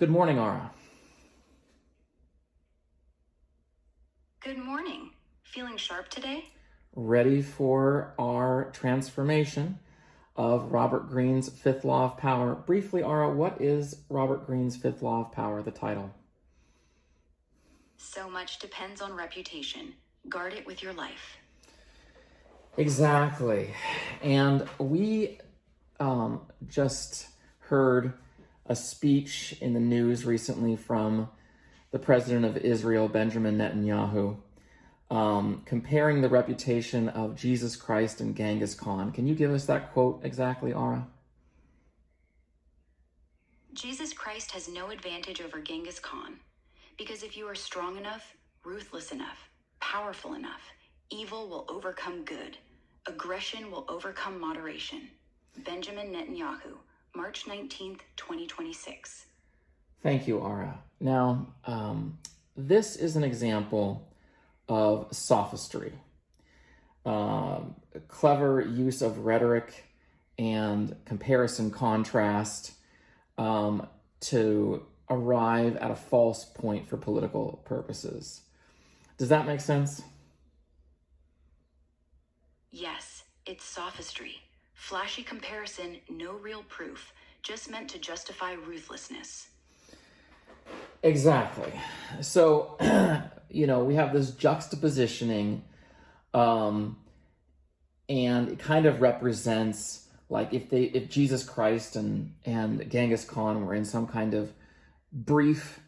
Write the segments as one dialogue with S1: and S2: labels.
S1: Good morning, Ara.
S2: Good morning. Feeling sharp today?
S1: Ready for our transformation of Robert Greene's Fifth Law of Power. Briefly, Ara, what is Robert Greene's Fifth Law of Power, the title?
S2: So much depends on reputation. Guard it with your life.
S1: Exactly. And we just heard a speech in the news recently from the president of Israel, Benjamin Netanyahu, comparing the reputation of Jesus Christ and Genghis Khan. Can you give us that quote exactly, Ara?
S2: Jesus Christ has no advantage over Genghis Khan, because if you are strong enough, ruthless enough, powerful enough, evil will overcome good. Aggression will overcome moderation. Benjamin Netanyahu, March 19th, 2026.
S1: Thank you, Ara. Now, this is an example of sophistry, clever use of rhetoric and comparison contrast to arrive at a false point for political purposes. Does that make sense?
S2: Yes, it's sophistry. Flashy comparison, no real proof, just meant to justify ruthlessness.
S1: Exactly. So, we have this juxtapositioning, and it kind of represents like if Jesus Christ and Genghis Khan were in some kind of brief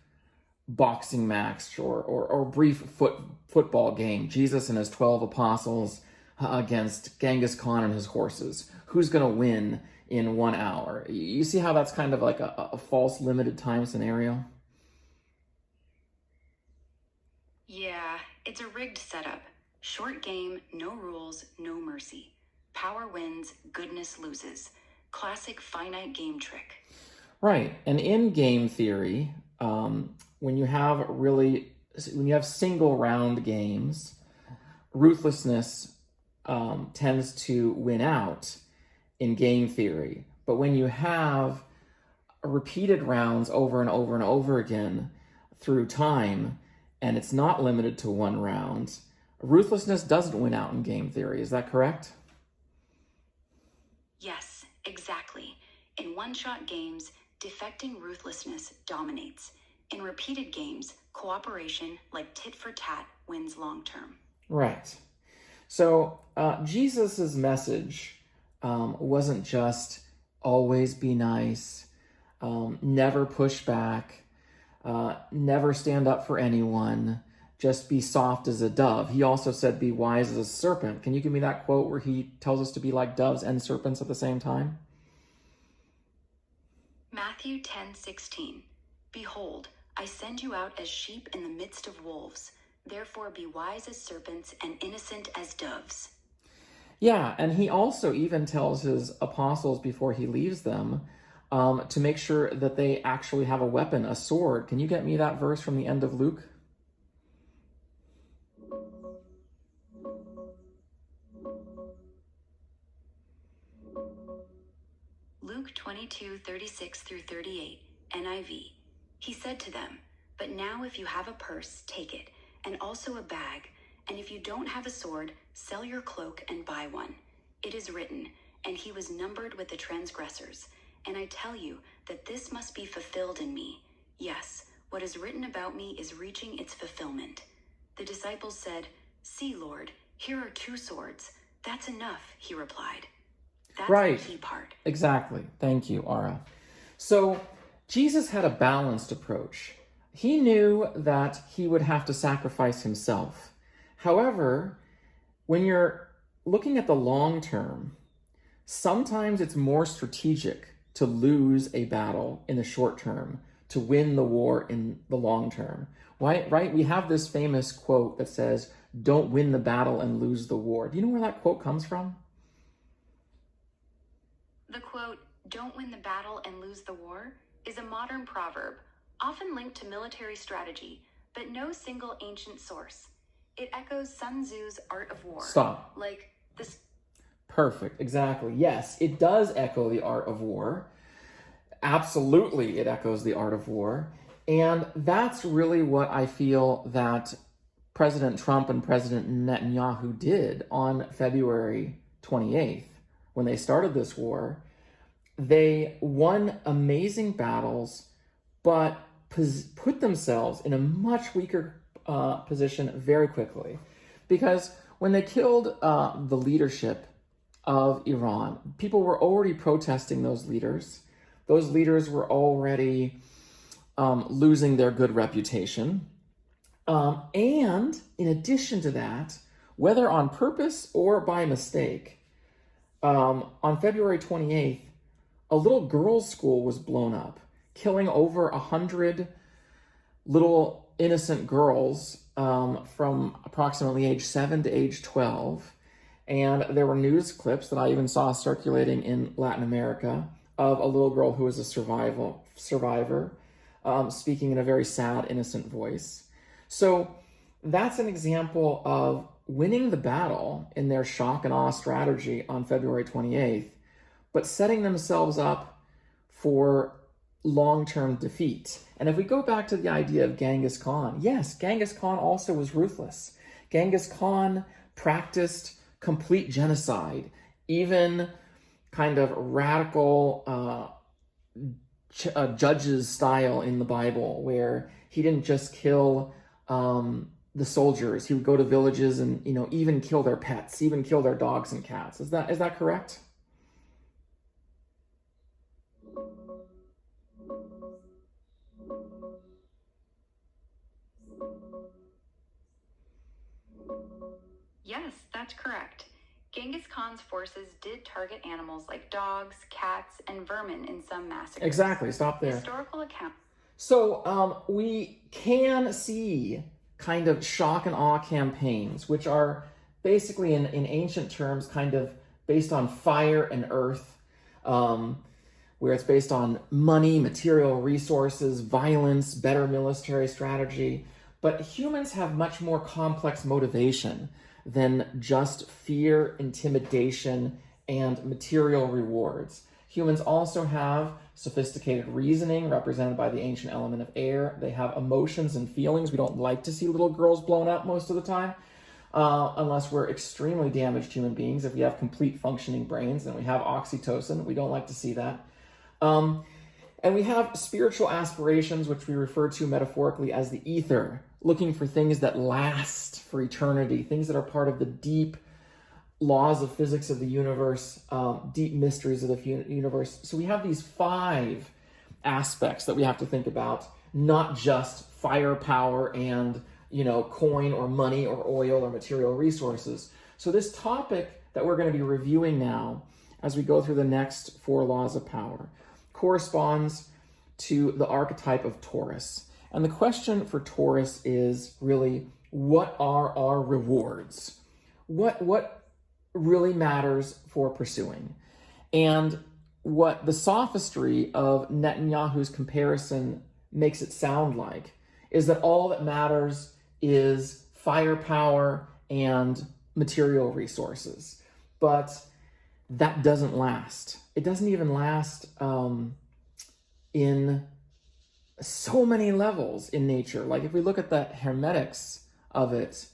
S1: boxing match or brief football game, Jesus and his 12 apostles against Genghis Khan and his horses. Who's going to win in 1 hour? You see how that's kind of like a false limited time scenario?
S2: Yeah, it's a rigged setup. Short game, no rules, no mercy. Power wins, goodness loses. Classic finite game trick.
S1: Right. And in game theory, when you have single round games, ruthlessness tends to win out in game theory. But when you have repeated rounds over and over and over again through time, and it's not limited to one round, ruthlessness doesn't win out in game theory. Is that correct?
S2: Yes, exactly. In one-shot games, defecting ruthlessness dominates. In repeated games, cooperation, like tit for tat, wins long-term.
S1: Right. So Jesus's message wasn't just always be nice, never push back, never stand up for anyone, just be soft as a dove. He also said be wise as a serpent. Can you give me that quote where he tells us to be like doves and serpents at the same time?
S2: Matthew 10:16. Behold, I send you out as sheep in the midst of wolves. Therefore be wise as serpents and innocent as doves.
S1: Yeah, and he also even tells his apostles before he leaves them to make sure that they actually have a weapon, a sword. Can you get me that verse from the end of Luke?
S2: Luke 22:36 through 38, NIV. He said to them, but now if you have a purse, take it, and also a bag, and if you don't have a sword, sell your cloak and buy one. It is written, and he was numbered with the transgressors. And I tell you that this must be fulfilled in me. Yes, what is written about me is reaching its fulfillment. The disciples said, see, Lord, here are 2 swords. That's enough, he replied. That's
S1: right.
S2: The key part.
S1: Exactly. Thank you, Ara. So Jesus had a balanced approach. He knew that he would have to sacrifice himself. However, when you're looking at the long term, sometimes it's more strategic to lose a battle in the short term to win the war in the long term. Right? We have this famous quote that says, don't win the battle and lose the war. Do you know where that quote comes from?
S2: The quote, don't win the battle and lose the war, is a modern proverb, often linked to military strategy, but no single ancient source. It echoes Sun Tzu's Art of War.
S1: Stop.
S2: Like this.
S1: Perfect. Exactly. Yes, it does echo the Art of War. Absolutely, it echoes the art of war. And that's really what I feel that President Trump and President Netanyahu did on February 28th when they started this war. They won amazing battles, but put themselves in a much weaker position very quickly. Because when they killed the leadership of Iran, people were already protesting those leaders. Those leaders were already losing their good reputation. And in addition to that, whether on purpose or by mistake, on February 28th, a little girls' school was blown up, killing over 100 little innocent girls from approximately age 7 to age 12. And there were news clips that I even saw circulating in Latin America of a little girl who was a survivor, speaking in a very sad, innocent voice. So that's an example of winning the battle in their shock and awe strategy on February 28th, but setting themselves up for long-term defeat. And if we go back to the idea of Genghis Khan, yes, Genghis Khan also was ruthless. Genghis Khan practiced complete genocide, even kind of radical judges style in the Bible, where he didn't just kill the soldiers. He would go to villages and, even kill their pets, even kill their dogs and cats. Is that correct?
S2: Yes, that's correct. Genghis Khan's forces did target animals like dogs, cats, and vermin in some massacres.
S1: Exactly. Stop there.
S2: Historical account.
S1: So we can see kind of shock and awe campaigns, which are basically in ancient terms kind of based on fire and earth, where it's based on money, material resources, violence, better military strategy. But humans have much more complex motivation than just fear, intimidation, and material rewards. Humans also have sophisticated reasoning, represented by the ancient element of air. They have emotions and feelings. We don't like to see little girls blown up most of the time, unless we're extremely damaged human beings. If we have complete functioning brains and we have oxytocin, we don't like to see that. And we have spiritual aspirations, which we refer to metaphorically as the ether, looking for things that last for eternity, things that are part of the deep laws of physics of the universe, deep mysteries of the universe. So we have these 5 aspects that we have to think about, not just firepower and, coin or money or oil or material resources. So this topic that we're going to be reviewing now, as we go through the next 4 laws of power, corresponds to the archetype of Taurus. And the question for Taurus is really, what are our rewards? What really matters for pursuing? And what the sophistry of Netanyahu's comparison makes it sound like is that all that matters is firepower and material resources. But that doesn't last. It doesn't even last in so many levels in nature. Like if we look at the hermetics of it,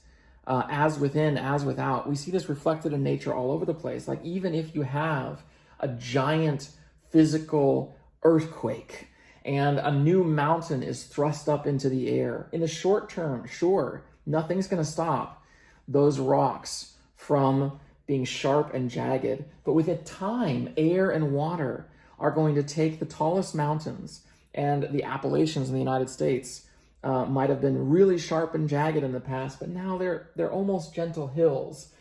S1: as within, as without, we see this reflected in nature all over the place. Like even if you have a giant physical earthquake and a new mountain is thrust up into the air, in the short term, sure, nothing's going to stop those rocks from being sharp and jagged. But within time, air and water are going to take the tallest mountains, and the Appalachians in the United States might have been really sharp and jagged in the past, but now they're almost gentle hills.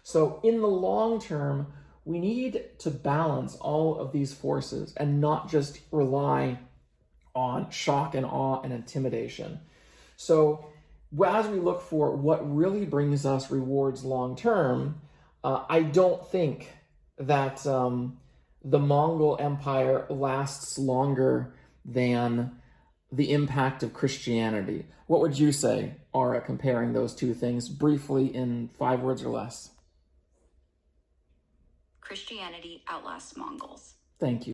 S1: So in the long term, we need to balance all of these forces and not just rely on shock and awe and intimidation. So as we look for what really brings us rewards long term, I don't think that the Mongol Empire lasts longer than the impact of Christianity. What would you say, Ara, comparing those two things briefly in 5 words or less?
S2: Christianity outlasts Mongols.
S1: Thank you.